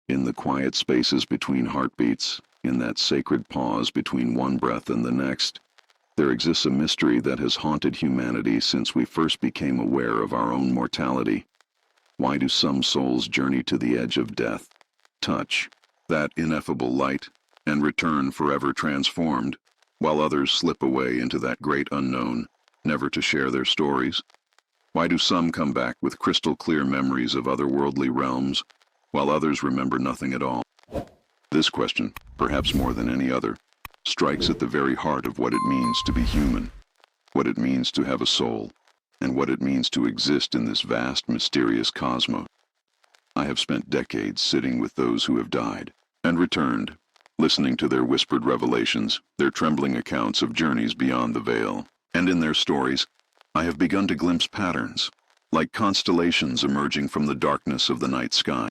In the quiet spaces between heartbeats, in that sacred pause between one breath and the next, there exists a mystery that has haunted humanity since we first became aware of our own mortality. Why do some souls journey to the edge of death, touch that ineffable light, and return forever transformed, while others slip away into that great unknown, never to share their stories? Why do some come back with crystal clear memories of otherworldly realms, while others remember nothing at all? This question, perhaps more than any other, strikes at the very heart of what it means to be human, what it means to have a soul, and what it means to exist in this vast, mysterious cosmos. I have spent decades sitting with those who have died and returned, listening to their whispered revelations, their trembling accounts of journeys beyond the veil. And in their stories, I have begun to glimpse patterns, like constellations emerging from the darkness of the night sky.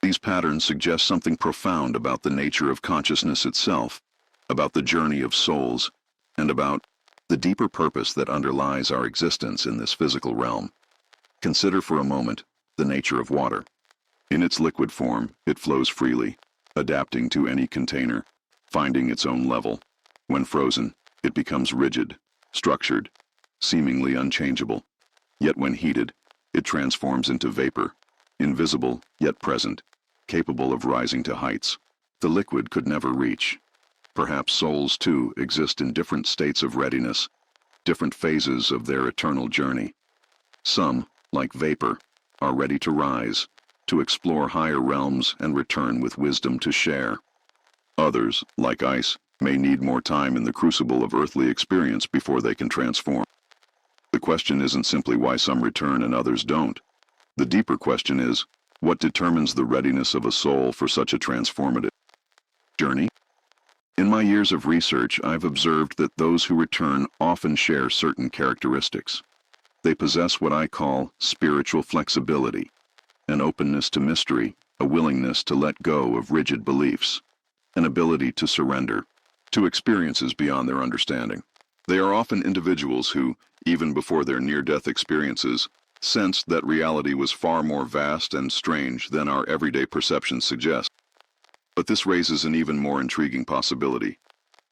These patterns suggest something profound about the nature of consciousness itself, about the journey of souls, and about the deeper purpose that underlies our existence in this physical realm. Consider for a moment the nature of water. In its liquid form, it flows freely, adapting to any container, finding its own level. When frozen, it becomes rigid, structured, seemingly unchangeable. Yet when heated, it transforms into vapor, invisible yet present, capable of rising to heights the liquid could never reach. Perhaps souls, too, exist in different states of readiness, different phases of their eternal journey. Some, like vapor, are ready to rise, to explore higher realms and return with wisdom to share. Others, like ice, may need more time in the crucible of earthly experience before they can transform. The question isn't simply why some return and others don't. The deeper question is, what determines the readiness of a soul for such a transformative journey? In my years of research, I've observed that those who return often share certain characteristics. They possess what I call spiritual flexibility, an openness to mystery, a willingness to let go of rigid beliefs, an ability to surrender to experiences beyond their understanding. They are often individuals who, even before their near-death experiences, sensed that reality was far more vast and strange than our everyday perceptions suggest. But this raises an even more intriguing possibility.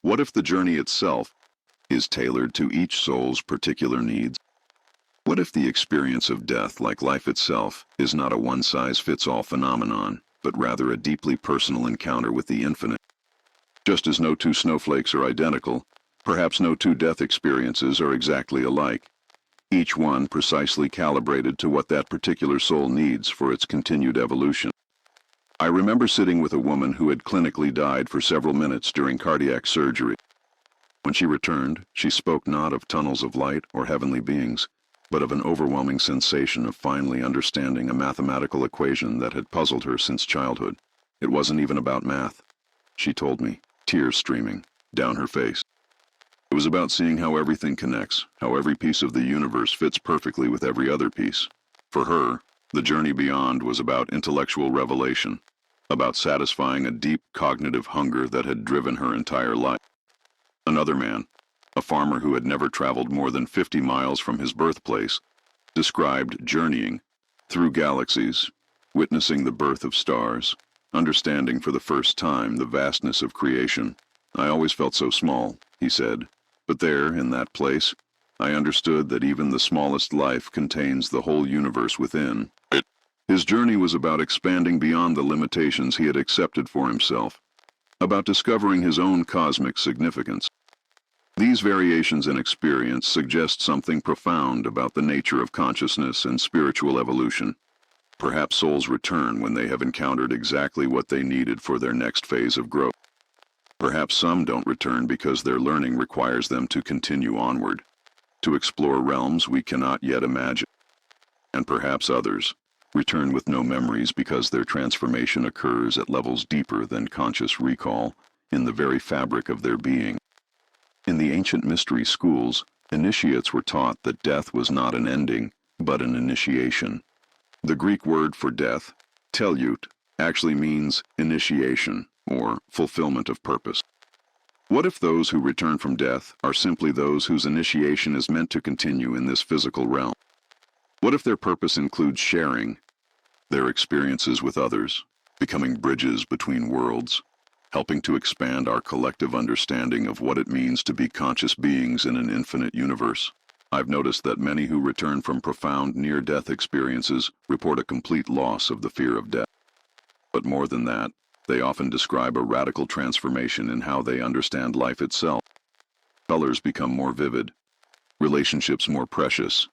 What if the journey itself is tailored to each soul's particular needs? What if the experience of death, like life itself, is not a one-size-fits-all phenomenon, but rather a deeply personal encounter with the infinite? Just as no two snowflakes are identical, perhaps no two death experiences are exactly alike, each one precisely calibrated to what that particular soul needs for its continued evolution. I remember sitting with a woman who had clinically died for several minutes during cardiac surgery. When she returned, she spoke not of tunnels of light or heavenly beings, but of an overwhelming sensation of finally understanding a mathematical equation that had puzzled her since childhood. It wasn't even about math, she told me, tears streaming down her face. It was about seeing how everything connects, how every piece of the universe fits perfectly with every other piece. For her, the journey beyond was about intellectual revelation, about satisfying a deep cognitive hunger that had driven her entire life. Another man, a farmer who had never traveled more than 50 miles from his birthplace, described journeying through galaxies, witnessing the birth of stars, understanding for the first time the vastness of creation. I always felt so small, he said, but there, in that place, I understood that even the smallest life contains the whole universe within it. His journey was about expanding beyond the limitations he had accepted for himself, about discovering his own cosmic significance. These variations in experience suggest something profound about the nature of consciousness and spiritual evolution. Perhaps souls return when they have encountered exactly what they needed for their next phase of growth. Perhaps some don't return because their learning requires them to continue onward, to explore realms we cannot yet imagine. And perhaps others return with no memories because their transformation occurs at levels deeper than conscious recall, in the very fabric of their being. In the ancient mystery schools, initiates were taught that death was not an ending, but an initiation. The Greek word for death, teleut, actually means initiation, or fulfillment of purpose. What if those who return from death are simply those whose initiation is meant to continue in this physical realm? What if their purpose includes sharing their experiences with others, becoming bridges between worlds, helping to expand our collective understanding of what it means to be conscious beings in an infinite universe. I've noticed that many who return from profound near-death experiences report a complete loss of the fear of death. But more than that, they often describe a radical transformation in how they understand life itself. Colors become more vivid, relationships more precious,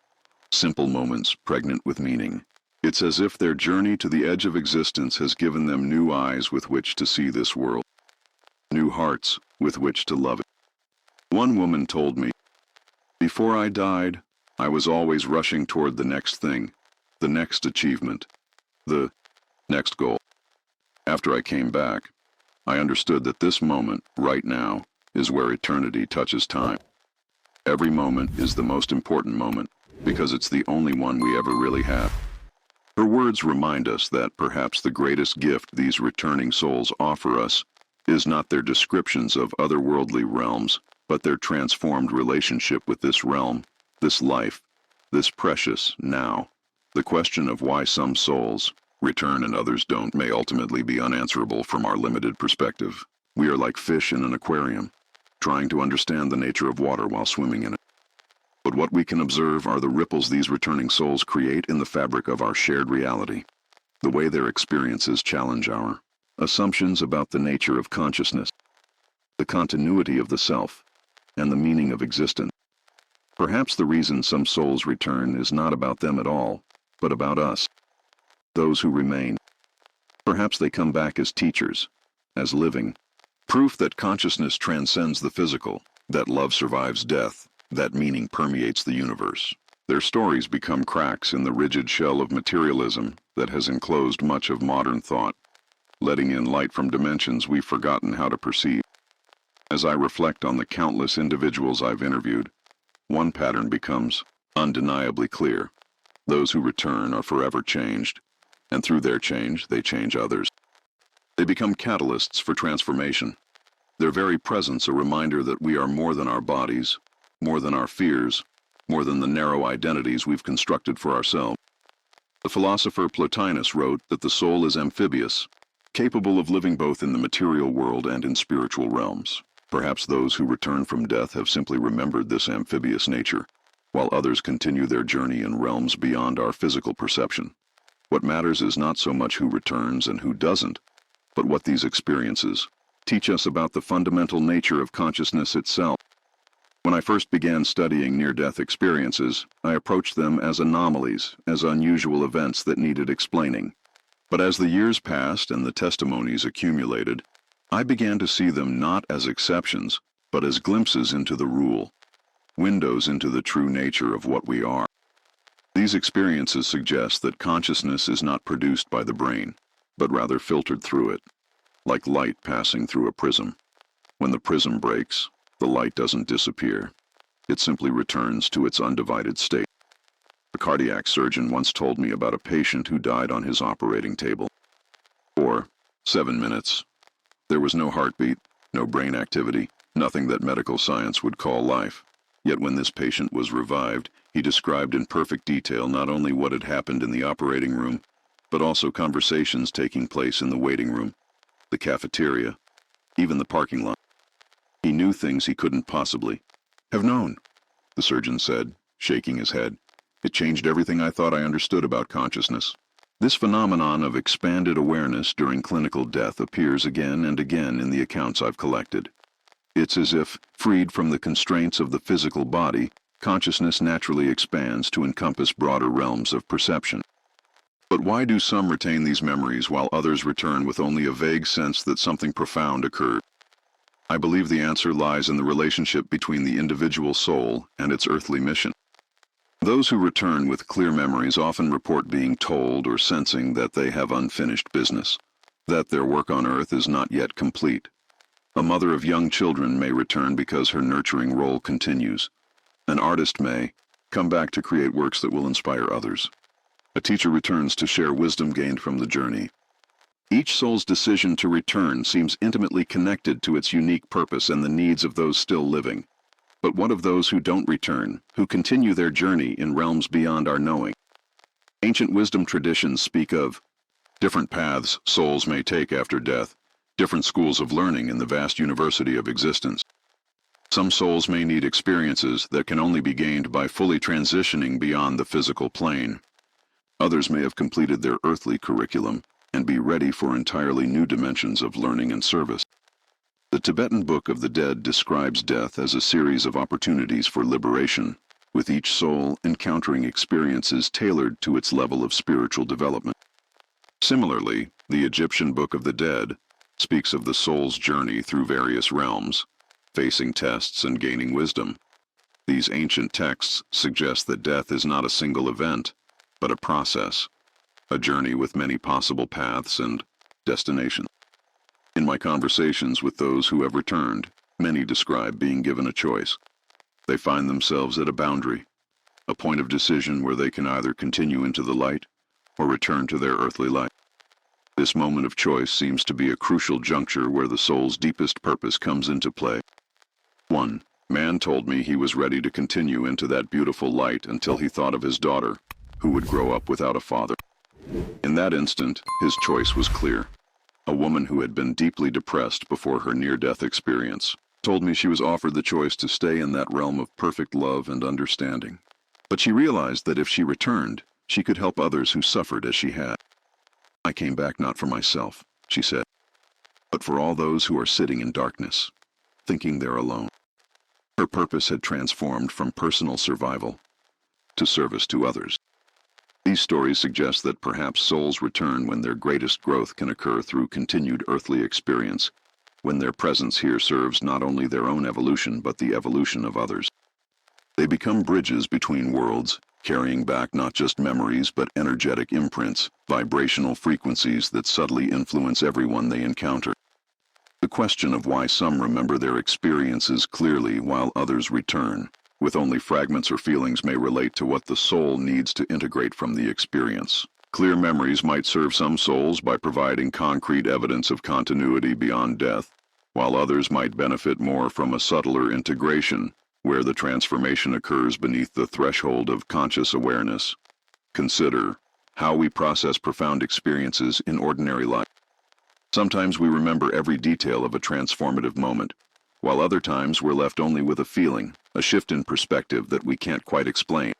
simple moments pregnant with meaning. It's as if their journey to the edge of existence has given them new eyes with which to see this world, new hearts with which to love it. One woman told me, "Before I died, I was always rushing toward the next thing, the next achievement, the next goal. After I came back, I understood that this moment, right now, is where eternity touches time. Every moment is the most important moment, because it's the only one we ever really have." Her words remind us that perhaps the greatest gift these returning souls offer us is not their descriptions of otherworldly realms, but their transformed relationship with this realm, this life, this precious now. The question of why some souls return and others don't may ultimately be unanswerable from our limited perspective. We are like fish in an aquarium, trying to understand the nature of water while swimming in it. But what we can observe are the ripples these returning souls create in the fabric of our shared reality, the way their experiences challenge our assumptions about the nature of consciousness, the continuity of the self, and the meaning of existence. Perhaps the reason some souls return is not about them at all, but about us, those who remain. Perhaps they come back as teachers, as living proof that consciousness transcends the physical, that love survives death, that meaning permeates the universe. Their stories become cracks in the rigid shell of materialism that has enclosed much of modern thought, letting in light from dimensions we've forgotten how to perceive. As I reflect on the countless individuals I've interviewed, one pattern becomes undeniably clear. Those who return are forever changed, and through their change, they change others. They become catalysts for transformation. Their very presence a reminder that we are more than our bodies, more than our fears, more than the narrow identities we've constructed for ourselves. The philosopher Plotinus wrote that the soul is amphibious, capable of living both in the material world and in spiritual realms. Perhaps those who return from death have simply remembered this amphibious nature, while others continue their journey in realms beyond our physical perception. What matters is not so much who returns and who doesn't, but what these experiences teach us about the fundamental nature of consciousness itself. When I first began studying near-death experiences, I approached them as anomalies, as unusual events that needed explaining. But as the years passed and the testimonies accumulated, I began to see them not as exceptions, but as glimpses into the rule, windows into the true nature of what we are. These experiences suggest that consciousness is not produced by the brain, but rather filtered through it, like light passing through a prism. When the prism breaks, the light doesn't disappear. It simply returns to its undivided state. A cardiac surgeon once told me about a patient who died on his operating table. For 7 minutes, there was no heartbeat, no brain activity, nothing that medical science would call life. Yet when this patient was revived, he described in perfect detail not only what had happened in the operating room, but also conversations taking place in the waiting room, the cafeteria, even the parking lot. He knew things he couldn't possibly have known, the surgeon said, shaking his head. It changed everything I thought I understood about consciousness. This phenomenon of expanded awareness during clinical death appears again and again in the accounts I've collected. It's as if, freed from the constraints of the physical body, consciousness naturally expands to encompass broader realms of perception. But why do some retain these memories while others return with only a vague sense that something profound occurred? I believe the answer lies in the relationship between the individual soul and its earthly mission. Those who return with clear memories often report being told or sensing that they have unfinished business, that their work on earth is not yet complete. A mother of young children may return because her nurturing role continues. An artist may come back to create works that will inspire others. A teacher returns to share wisdom gained from the journey. Each soul's decision to return seems intimately connected to its unique purpose and the needs of those still living. But what of those who don't return, who continue their journey in realms beyond our knowing? Ancient wisdom traditions speak of Different paths souls may take after death, different schools of learning in the vast university of existence. Some souls may need experiences that can only be gained by fully transitioning beyond the physical plane. Others may have completed their earthly curriculum and be ready for entirely new dimensions of learning and service. The Tibetan Book of the Dead describes death as a series of opportunities for liberation, with each soul encountering experiences tailored to its level of spiritual development. Similarly, the Egyptian Book of the Dead speaks of the soul's journey through various realms, facing tests and gaining wisdom. These ancient texts suggest that death is not a single event, but a process, a journey with many possible paths and destinations. In my conversations with those who have returned, many describe being given a choice. They find themselves at a boundary, a point of decision where they can either continue into the light or return to their earthly life. This moment of choice seems to be a crucial juncture where the soul's deepest purpose comes into play. One man told me he was ready to continue into that beautiful light until he thought of his daughter, who would grow up without a father. In that instant, his choice was clear. A woman who had been deeply depressed before her near-death experience told me she was offered the choice to stay in that realm of perfect love and understanding. But she realized that if she returned, she could help others who suffered as she had. I came back not for myself, she said, but for all those who are sitting in darkness, thinking they're alone. Her purpose had transformed from personal survival to service to others. These stories suggest that perhaps souls return when their greatest growth can occur through continued earthly experience, when their presence here serves not only their own evolution but the evolution of others. They become bridges between worlds, carrying back not just memories but energetic imprints, vibrational frequencies that subtly influence everyone they encounter. The question of why some remember their experiences clearly while others return, with only fragments or feelings, may relate to what the soul needs to integrate from the experience. Clear memories might serve some souls by providing concrete evidence of continuity beyond death, while others might benefit more from a subtler integration, where the transformation occurs beneath the threshold of conscious awareness. Consider how we process profound experiences in ordinary life. Sometimes we remember every detail of a transformative moment, while other times we're left only with a feeling, a shift in perspective that we can't quite explain.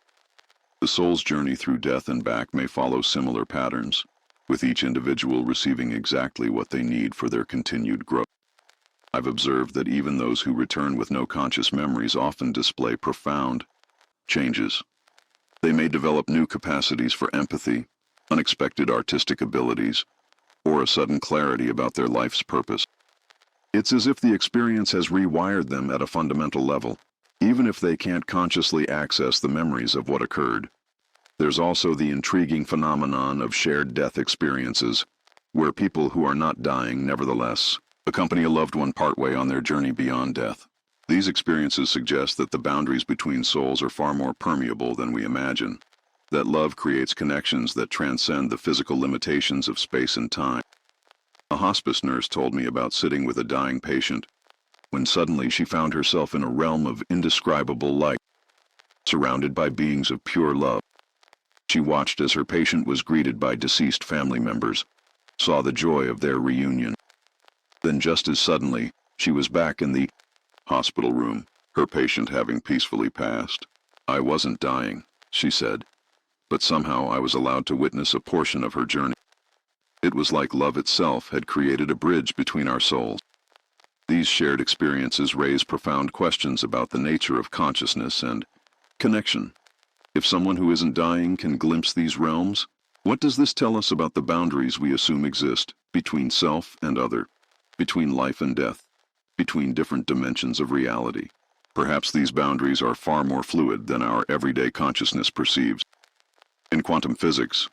The soul's journey through death and back may follow similar patterns, with each individual receiving exactly what they need for their continued growth. I've observed that even those who return with no conscious memories often display profound changes. They may develop new capacities for empathy, unexpected artistic abilities, or a sudden clarity about their life's purpose. It's as if the experience has rewired them at a fundamental level, even if they can't consciously access the memories of what occurred. There's also the intriguing phenomenon of shared death experiences, where people who are not dying nevertheless accompany a loved one partway on their journey beyond death. These experiences suggest that the boundaries between souls are far more permeable than we imagine, that love creates connections that transcend the physical limitations of space and time. A hospice nurse told me about sitting with a dying patient, when suddenly she found herself in a realm of indescribable light, surrounded by beings of pure love. She watched as her patient was greeted by deceased family members, saw the joy of their reunion. Then just as suddenly, she was back in the hospital room, her patient having peacefully passed. I wasn't dying, she said, but somehow I was allowed to witness a portion of her journey. It was like love itself had created a bridge between our souls. These shared experiences raise profound questions about the nature of consciousness and connection. If someone who isn't dying can glimpse these realms, what does this tell us about the boundaries we assume exist between self and other, between life and death, between different dimensions of reality? Perhaps these boundaries are far more fluid than our everyday consciousness perceives. In quantum physics,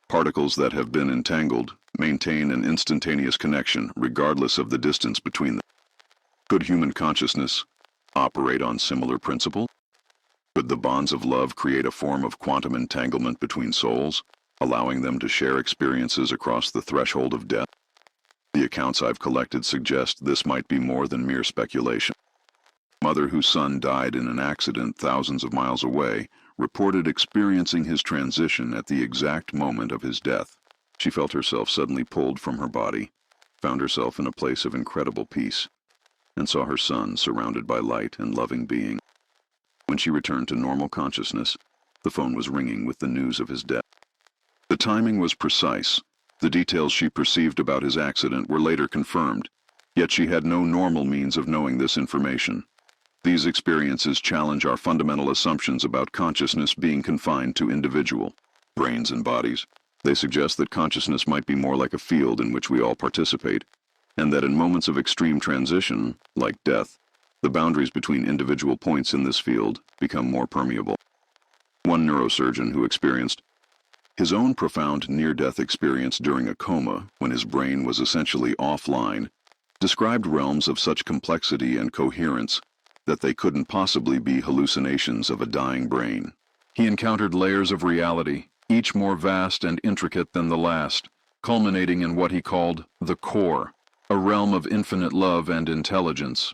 particles that have been entangled maintain an instantaneous connection regardless of the distance between them. Could human consciousness operate on similar principles? Could the bonds of love create a form of quantum entanglement between souls, allowing them to share experiences across the threshold of death? The accounts I've collected suggest this might be more than mere speculation. A mother whose son died in an accident thousands of miles away reported experiencing his transition at the exact moment of his death. She felt herself suddenly pulled from her body, found herself in a place of incredible peace, and saw her son surrounded by light and loving being. When she returned to normal consciousness, the phone was ringing with the news of his death. The timing was precise. The details she perceived about his accident were later confirmed, yet she had no normal means of knowing this information. These experiences challenge our fundamental assumptions about consciousness being confined to individual brains and bodies. They suggest that consciousness might be more like a field in which we all participate, and that in moments of extreme transition, like death, the boundaries between individual points in this field become more permeable. One neurosurgeon who experienced his own profound near-death experience during a coma, when his brain was essentially offline, described realms of such complexity and coherence that they couldn't possibly be hallucinations of a dying brain. He encountered layers of reality, each more vast and intricate than the last, culminating in what he called the core, a realm of infinite love and intelligence.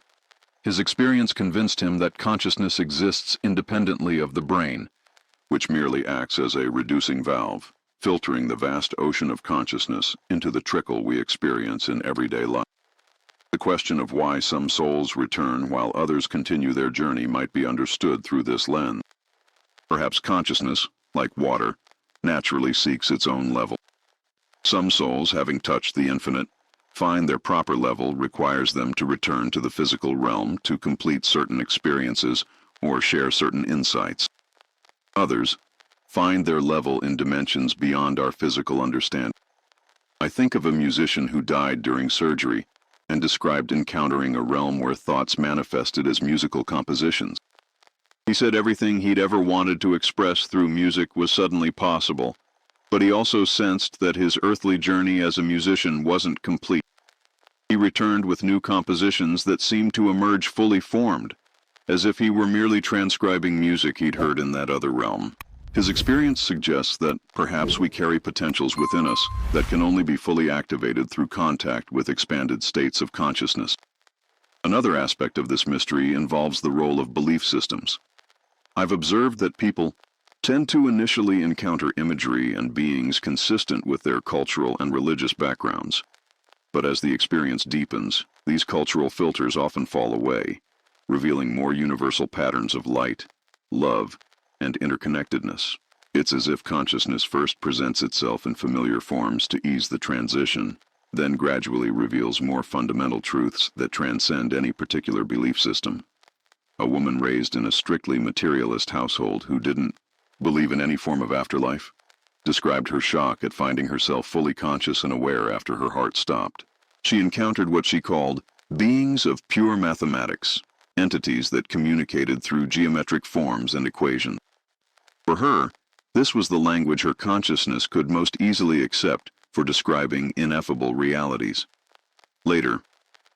His experience convinced him that consciousness exists independently of the brain, which merely acts as a reducing valve, filtering the vast ocean of consciousness into the trickle we experience in everyday life. The question of why some souls return while others continue their journey might be understood through this lens. Perhaps consciousness, like water, naturally seeks its own level. Some souls, having touched the infinite, find their proper level requires them to return to the physical realm to complete certain experiences or share certain insights. Others find their level in dimensions beyond our physical understanding. I think of a musician who died during surgery and described encountering a realm where thoughts manifested as musical compositions. He said everything he'd ever wanted to express through music was suddenly possible, but he also sensed that his earthly journey as a musician wasn't complete. He returned with new compositions that seemed to emerge fully formed, as if he were merely transcribing music he'd heard in that other realm. His experience suggests that perhaps we carry potentials within us that can only be fully activated through contact with expanded states of consciousness. Another aspect of this mystery involves the role of belief systems. I've observed that people tend to initially encounter imagery and beings consistent with their cultural and religious backgrounds. But as the experience deepens, these cultural filters often fall away, revealing more universal patterns of light, love, and interconnectedness. It's as if consciousness first presents itself in familiar forms to ease the transition, then gradually reveals more fundamental truths that transcend any particular belief system. A woman raised in a strictly materialist household who didn't believe in any form of afterlife described her shock at finding herself fully conscious and aware after her heart stopped. She encountered what she called beings of pure mathematics, entities that communicated through geometric forms and equations. For her, this was the language her consciousness could most easily accept for describing ineffable realities. Later,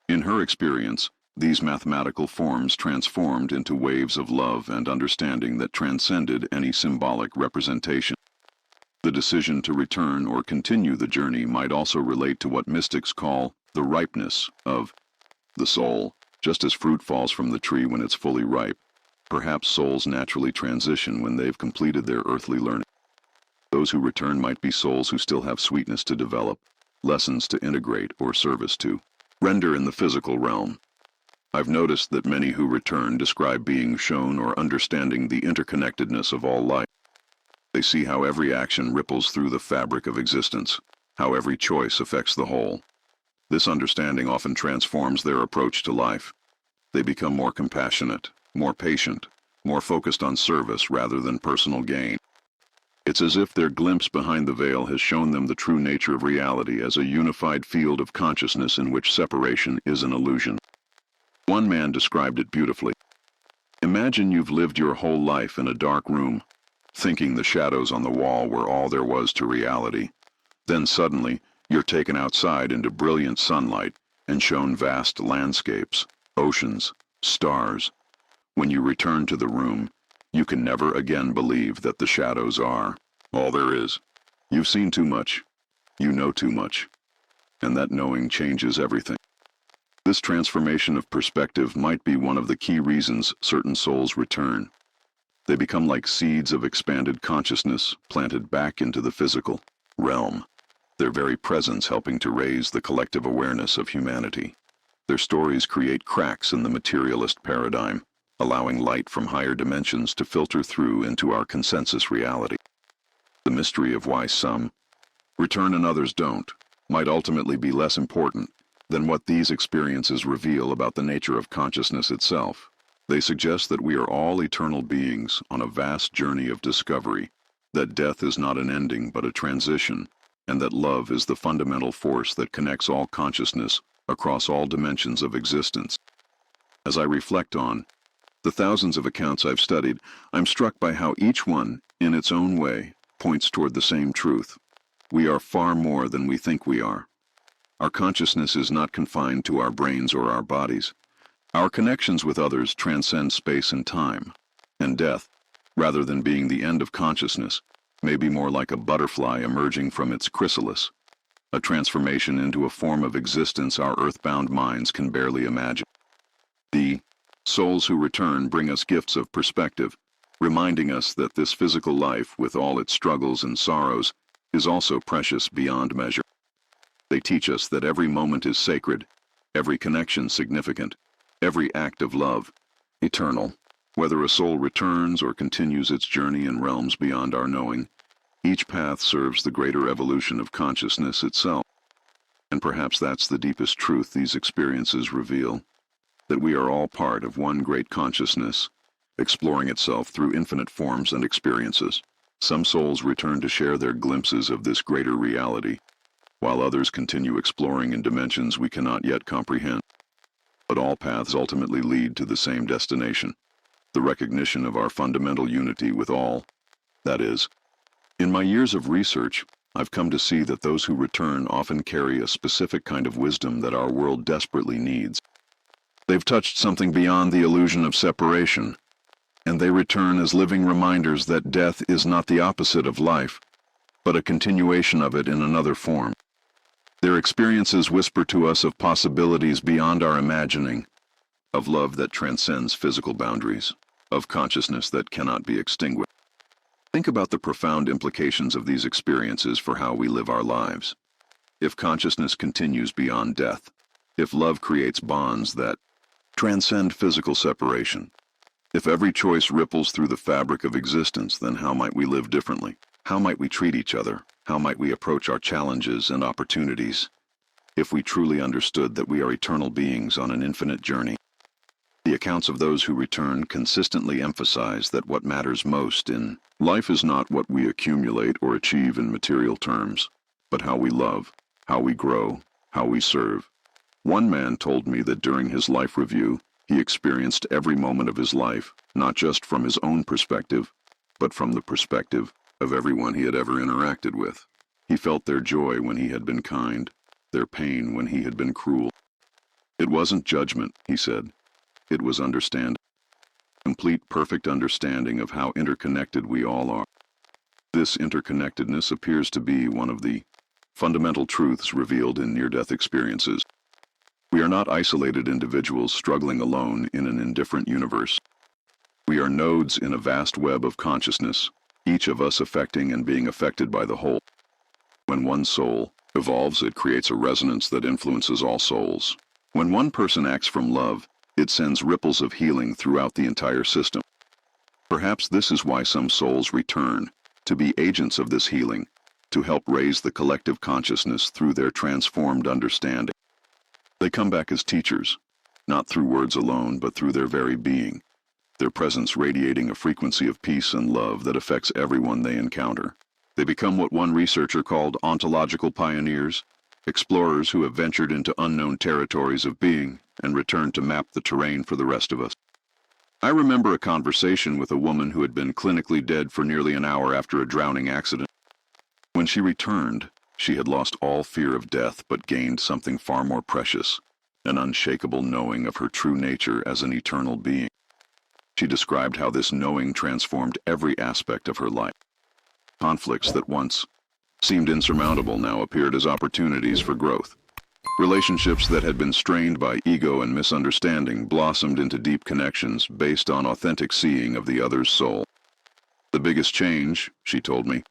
in her experience, these mathematical forms transformed into waves of love and understanding that transcended any symbolic representation. The decision to return or continue the journey might also relate to what mystics call the ripeness of the soul. Just as fruit falls from the tree when it's fully ripe, perhaps souls naturally transition when they've completed their earthly learning. Those who return might be souls who still have sweetness to develop, lessons to integrate, or service to render in the physical realm. I've noticed that many who return describe being shown or understanding the interconnectedness of all life. They see how every action ripples through the fabric of existence, how every choice affects the whole. This understanding often transforms their approach to life. They become more compassionate, more patient, more focused on service rather than personal gain. It's as if their glimpse behind the veil has shown them the true nature of reality as a unified field of consciousness in which separation is an illusion. One man described it beautifully. Imagine you've lived your whole life in a dark room, thinking the shadows on the wall were all there was to reality. Then suddenly, you're taken outside into brilliant sunlight and shown vast landscapes, oceans, stars. When you return to the room, you can never again believe that the shadows are all there is. You've seen too much. You know too much. And that knowing changes everything. This transformation of perspective might be one of the key reasons certain souls return. They become like seeds of expanded consciousness planted back into the physical realm. their very presence helping to raise the collective awareness of humanity. Their stories create cracks in the materialist paradigm, allowing light from higher dimensions to filter through into our consensus reality. The mystery of why some return and others don't might ultimately be less important than what these experiences reveal about the nature of consciousness itself. They suggest that we are all eternal beings on a vast journey of discovery, that death is not an ending but a transition, and that love is the fundamental force that connects all consciousness across all dimensions of existence. As I reflect on the thousands of accounts I've studied, I'm struck by how each one, in its own way, points toward the same truth. We are far more than we think we are. Our consciousness is not confined to our brains or our bodies. Our connections with others transcend space and time, and death, rather than being the end of consciousness, may be more like a butterfly emerging from its chrysalis, a transformation into a form of existence our earthbound minds can barely imagine. The souls who return bring us gifts of perspective, reminding us that this physical life, with all its struggles and sorrows, is also precious beyond measure. They teach us that every moment is sacred, every connection significant, every act of love eternal. Whether a soul returns or continues its journey in realms beyond our knowing, each path serves the greater evolution of consciousness itself. And perhaps that's the deepest truth these experiences reveal, that we are all part of one great consciousness, exploring itself through infinite forms and experiences. Some souls return to share their glimpses of this greater reality, while others continue exploring in dimensions we cannot yet comprehend. But all paths ultimately lead to the same destination, the recognition of our fundamental unity with all. That is, in my years of research, I've come to see that those who return often carry a specific kind of wisdom that our world desperately needs. They've touched something beyond the illusion of separation, and they return as living reminders that death is not the opposite of life, but a continuation of it in another form. Their experiences whisper to us of possibilities beyond our imagining, of love that transcends physical boundaries, of consciousness that cannot be extinguished. Think about the profound implications of these experiences for how we live our lives. If consciousness continues beyond death, if love creates bonds that transcend physical separation, if every choice ripples through the fabric of existence, then how might we live differently? How might we treat each other? How might we approach our challenges and opportunities? If we truly understood that we are eternal beings on an infinite journey. The accounts of those who return consistently emphasize that what matters most in life is not what we accumulate or achieve in material terms, but how we love, how we grow, how we serve. One man told me that during his life review, he experienced every moment of his life, not just from his own perspective, but from the perspective of everyone he had ever interacted with. He felt their joy when he had been kind, their pain when he had been cruel. It wasn't judgment, he said. It was understanding. Complete, perfect understanding of how interconnected we all are. This interconnectedness appears to be one of the fundamental truths revealed in near-death experiences. We are not isolated individuals struggling alone in an indifferent universe. We are nodes in a vast web of consciousness, each of us affecting and being affected by the whole. When one soul evolves, it creates a resonance that influences all souls. When one person acts from love, it sends ripples of healing throughout the entire system. Perhaps this is why some souls return, to be agents of this healing, to help raise the collective consciousness through their transformed understanding. They come back as teachers, not through words alone, but through their very being, their presence radiating a frequency of peace and love that affects everyone they encounter. They become what one researcher called ontological pioneers, explorers who have ventured into unknown territories of being and returned to map the terrain for the rest of us. I remember a conversation with a woman who had been clinically dead for nearly an hour after a drowning accident. When she returned, she had lost all fear of death but gained something far more precious, an unshakable knowing of her true nature as an eternal being. She described how this knowing transformed every aspect of her life. Conflicts that once seemed insurmountable now appeared as opportunities for growth. Relationships that had been strained by ego and misunderstanding blossomed into deep connections based on authentic seeing of the other's soul. The biggest change, she told me,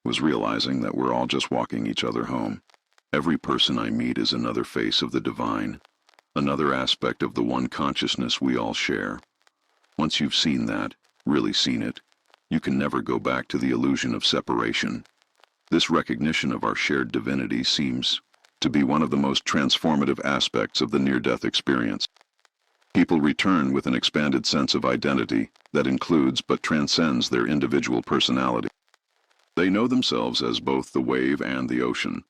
was realizing that we're all just walking each other home. Every person I meet is another face of the divine, another aspect of the one consciousness we all share. Once you've seen that, really seen it, you can never go back to the illusion of separation. This recognition of our shared divinity seems to be one of the most transformative aspects of the near-death experience. People return with an expanded sense of identity that includes but transcends their individual personality. They know themselves as both the wave and the ocean,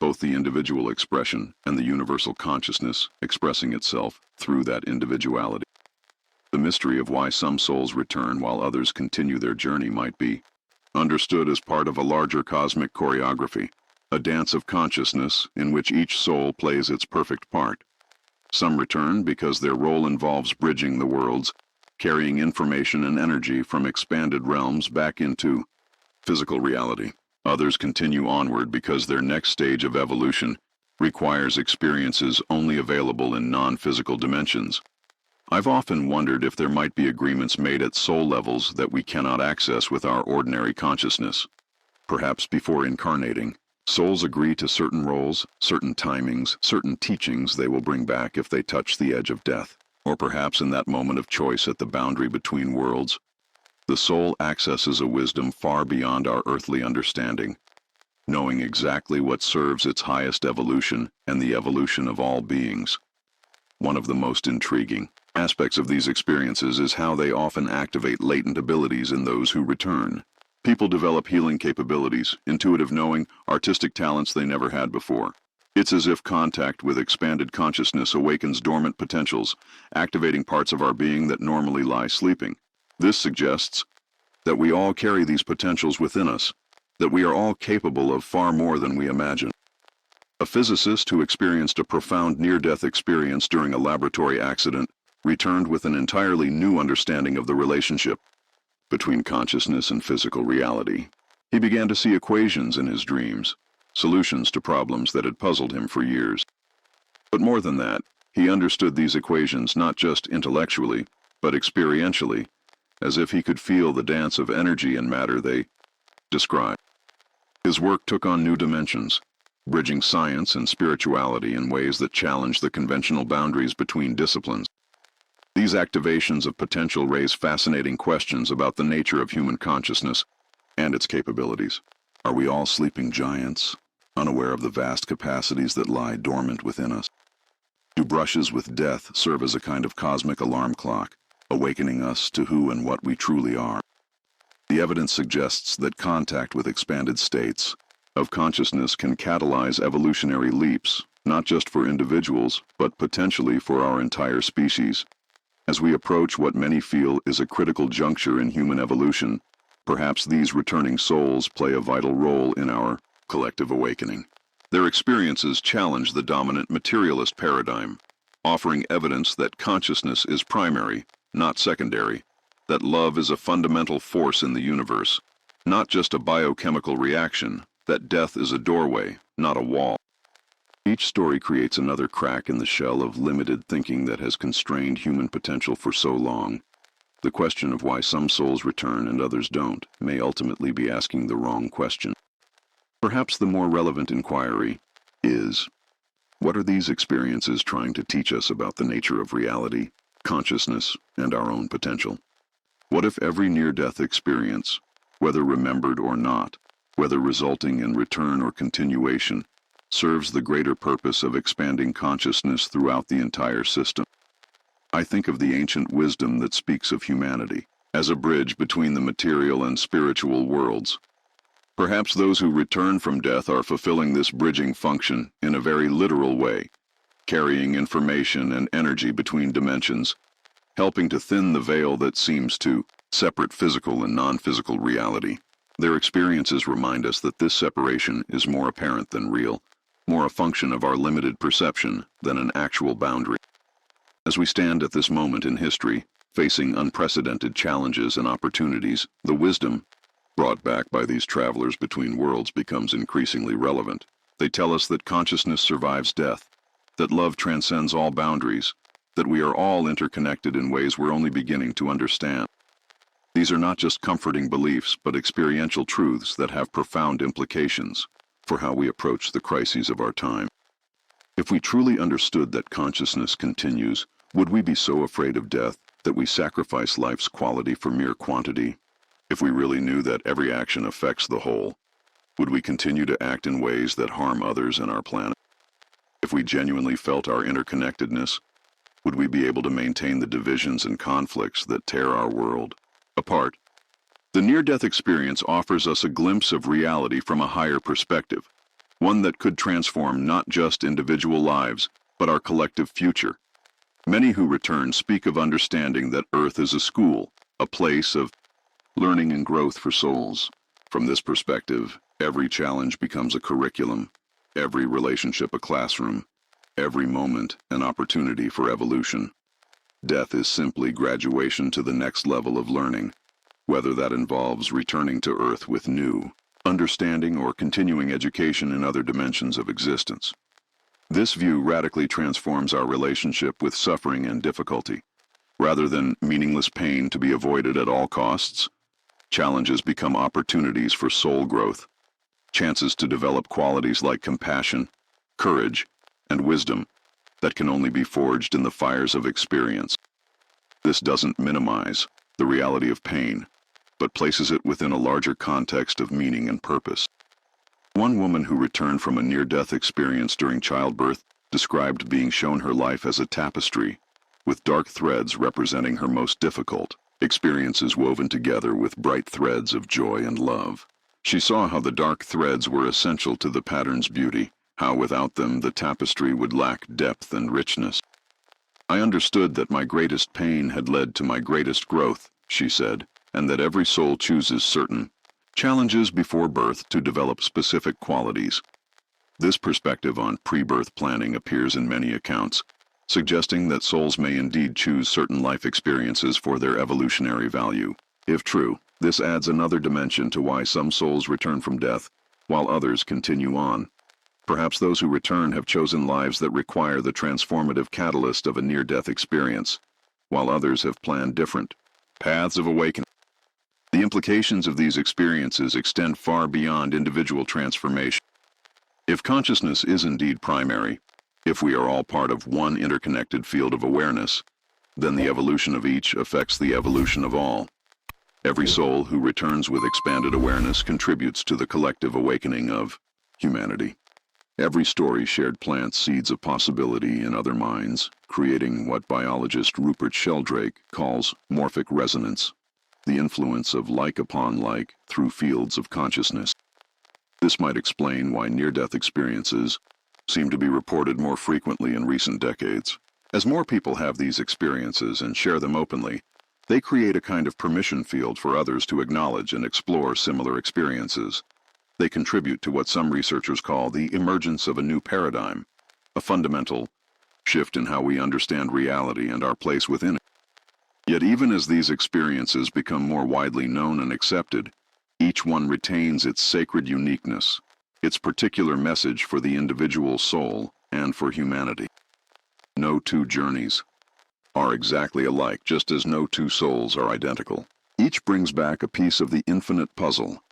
both the individual expression and the universal consciousness expressing itself through that individuality. The mystery of why some souls return while others continue their journey might be understood as part of a larger cosmic choreography, a dance of consciousness in which each soul plays its perfect part. Some return because their role involves bridging the worlds, carrying information and energy from expanded realms back into physical reality. Others continue onward because their next stage of evolution requires experiences only available in non-physical dimensions. I've often wondered if there might be agreements made at soul levels that we cannot access with our ordinary consciousness. Perhaps before incarnating, souls agree to certain roles, certain timings, certain teachings they will bring back if they touch the edge of death. Or perhaps in that moment of choice at the boundary between worlds, the soul accesses a wisdom far beyond our earthly understanding, knowing exactly what serves its highest evolution and the evolution of all beings. One of the most intriguing aspects of these experiences is how they often activate latent abilities in those who return. People develop healing capabilities, intuitive knowing, artistic talents they never had before. It's as if contact with expanded consciousness awakens dormant potentials, activating parts of our being that normally lie sleeping. This suggests that we all carry these potentials within us, that we are all capable of far more than we imagine. A physicist who experienced a profound near-death experience during a laboratory accident returned with an entirely new understanding of the relationship between consciousness and physical reality. He began to see equations in his dreams, solutions to problems that had puzzled him for years. But more than that, he understood these equations not just intellectually, but experientially, as if he could feel the dance of energy and matter they described. His work took on new dimensions, bridging science and spirituality in ways that challenged the conventional boundaries between disciplines. These activations of potential raise fascinating questions about the nature of human consciousness and its capabilities. Are we all sleeping giants, unaware of the vast capacities that lie dormant within us? Do brushes with death serve as a kind of cosmic alarm clock, awakening us to who and what we truly are? The evidence suggests that contact with expanded states of consciousness can catalyze evolutionary leaps, not just for individuals, but potentially for our entire species. As we approach what many feel is a critical juncture in human evolution, perhaps these returning souls play a vital role in our collective awakening. Their experiences challenge the dominant materialist paradigm, offering evidence that consciousness is primary, not secondary, that love is a fundamental force in the universe, not just a biochemical reaction, that death is a doorway, not a wall. Each story creates another crack in the shell of limited thinking that has constrained human potential for so long. The question of why some souls return and others don't may ultimately be asking the wrong question. Perhaps the more relevant inquiry is, what are these experiences trying to teach us about the nature of reality, consciousness, and our own potential? What if every near-death experience, whether remembered or not, whether resulting in return or continuation, serves the greater purpose of expanding consciousness throughout the entire system? I think of the ancient wisdom that speaks of humanity as a bridge between the material and spiritual worlds. Perhaps those who return from death are fulfilling this bridging function in a very literal way, carrying information and energy between dimensions, helping to thin the veil that seems to separate physical and non-physical reality. Their experiences remind us that this separation is more apparent than real, more a function of our limited perception than an actual boundary. As we stand at this moment in history, facing unprecedented challenges and opportunities, the wisdom brought back by these travelers between worlds becomes increasingly relevant. They tell us that consciousness survives death, that love transcends all boundaries, that we are all interconnected in ways we're only beginning to understand. These are not just comforting beliefs, but experiential truths that have profound implications for how we approach the crises of our time. If we truly understood that consciousness continues, would we be so afraid of death that we sacrifice life's quality for mere quantity? If we really knew that every action affects the whole, would we continue to act in ways that harm others and our planet? If we genuinely felt our interconnectedness, would we be able to maintain the divisions and conflicts that tear our world apart? The near-death experience offers us a glimpse of reality from a higher perspective, one that could transform not just individual lives, but our collective future. Many who return speak of understanding that Earth is a school, a place of learning and growth for souls. From this perspective, every challenge becomes a curriculum, every relationship a classroom, every moment an opportunity for evolution. Death is simply graduation to the next level of learning, whether that involves returning to Earth with new understanding or continuing education in other dimensions of existence. This view radically transforms our relationship with suffering and difficulty. Rather than meaningless pain to be avoided at all costs, challenges become opportunities for soul growth, chances to develop qualities like compassion, courage, and wisdom that can only be forged in the fires of experience. This doesn't minimize the reality of pain, but places it within a larger context of meaning and purpose. One woman who returned from a near-death experience during childbirth described being shown her life as a tapestry, with dark threads representing her most difficult experiences woven together with bright threads of joy and love. She saw how the dark threads were essential to the pattern's beauty, how without them the tapestry would lack depth and richness. I understood that my greatest pain had led to my greatest growth, she said, and that every soul chooses certain challenges before birth to develop specific qualities. This perspective on pre-birth planning appears in many accounts, suggesting that souls may indeed choose certain life experiences for their evolutionary value. If true, this adds another dimension to why some souls return from death, while others continue on. Perhaps those who return have chosen lives that require the transformative catalyst of a near-death experience, while others have planned different paths of awakening. The implications of these experiences extend far beyond individual transformation. If consciousness is indeed primary, if we are all part of one interconnected field of awareness, then the evolution of each affects the evolution of all. Every soul who returns with expanded awareness contributes to the collective awakening of humanity. Every story shared plants seeds of possibility in other minds, creating what biologist Rupert Sheldrake calls morphic resonance, the influence of like upon like through fields of consciousness. This might explain why near-death experiences seem to be reported more frequently in recent decades. As more people have these experiences and share them openly, they create a kind of permission field for others to acknowledge and explore similar experiences. They contribute to what some researchers call the emergence of a new paradigm, a fundamental shift in how we understand reality and our place within it. Yet even as these experiences become more widely known and accepted, each one retains its sacred uniqueness, its particular message for the individual soul and for humanity. No two journeys are exactly alike, just as no two souls are identical. Each brings back a piece of the infinite puzzle,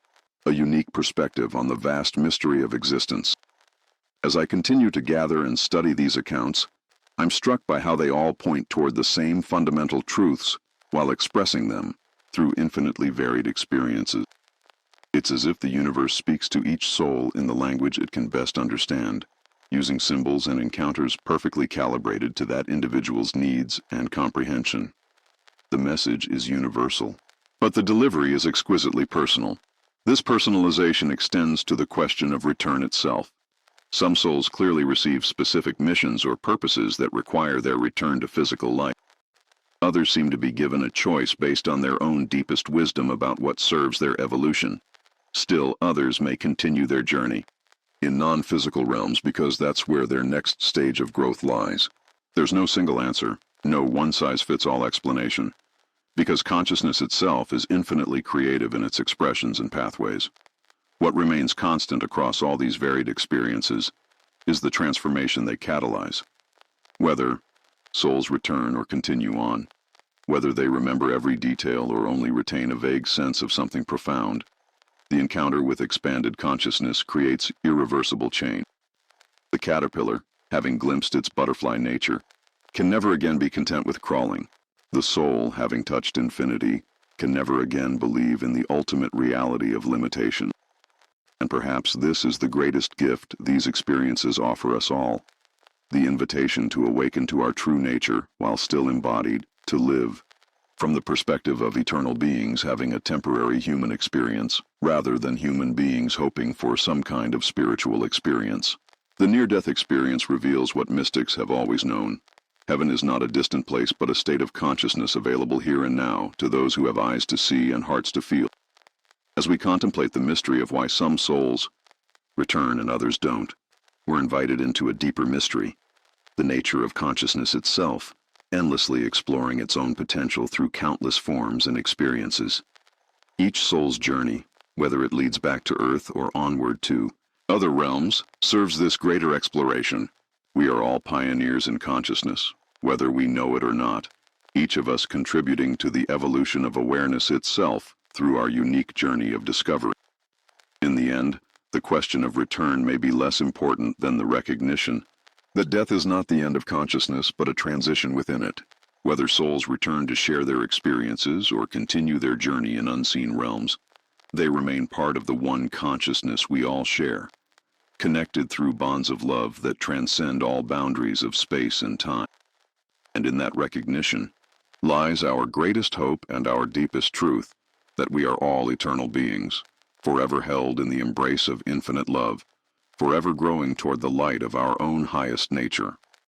a unique perspective on the vast mystery of existence. As I continue to gather and study these accounts, I'm struck by how they all point toward the same fundamental truths while expressing them through infinitely varied experiences. It's as if the universe speaks to each soul in the language it can best understand, using symbols and encounters perfectly calibrated to that individual's needs and comprehension. The message is universal, but the delivery is exquisitely personal. This personalization extends to the question of return itself. Some souls clearly receive specific missions or purposes that require their return to physical life. Others seem to be given a choice based on their own deepest wisdom about what serves their evolution. Still, others may continue their journey in non-physical realms because that's where their next stage of growth lies. There's no single answer, no one-size-fits-all explanation, because consciousness itself is infinitely creative in its expressions and pathways. What remains constant across all these varied experiences is the transformation they catalyze. Whether souls return or continue on, Whether they remember every detail or only retain a vague sense of something profound, the encounter with expanded consciousness creates irreversible change. The caterpillar, having glimpsed its butterfly nature, can never again be content with crawling. The soul, having touched infinity, can never again believe in the ultimate reality of limitation. And perhaps this is the greatest gift these experiences offer us all: the invitation to awaken to our true nature while still embodied, to live from the perspective of eternal beings having a temporary human experience, rather than human beings hoping for some kind of spiritual experience. The near-death experience reveals what mystics have always known. Heaven is not a distant place but a state of consciousness available here and now to those who have eyes to see and hearts to feel. As we contemplate the mystery of why some souls return and others don't, we're invited into a deeper mystery: the nature of consciousness itself, endlessly exploring its own potential through countless forms and experiences. Each soul's journey, whether it leads back to Earth or onward to other realms, serves this greater exploration. We are all pioneers in consciousness, whether we know it or not, each of us contributing to the evolution of awareness itself through our unique journey of discovery. In the end, the question of return may be less important than the recognition that death is not the end of consciousness but a transition within it. Whether souls return to share their experiences or continue their journey in unseen realms, they remain part of the one consciousness we all share, connected through bonds of love that transcend all boundaries of space and time. And in that recognition lies our greatest hope and our deepest truth, that we are all eternal beings, forever held in the embrace of infinite love, forever growing toward the light of our own highest nature.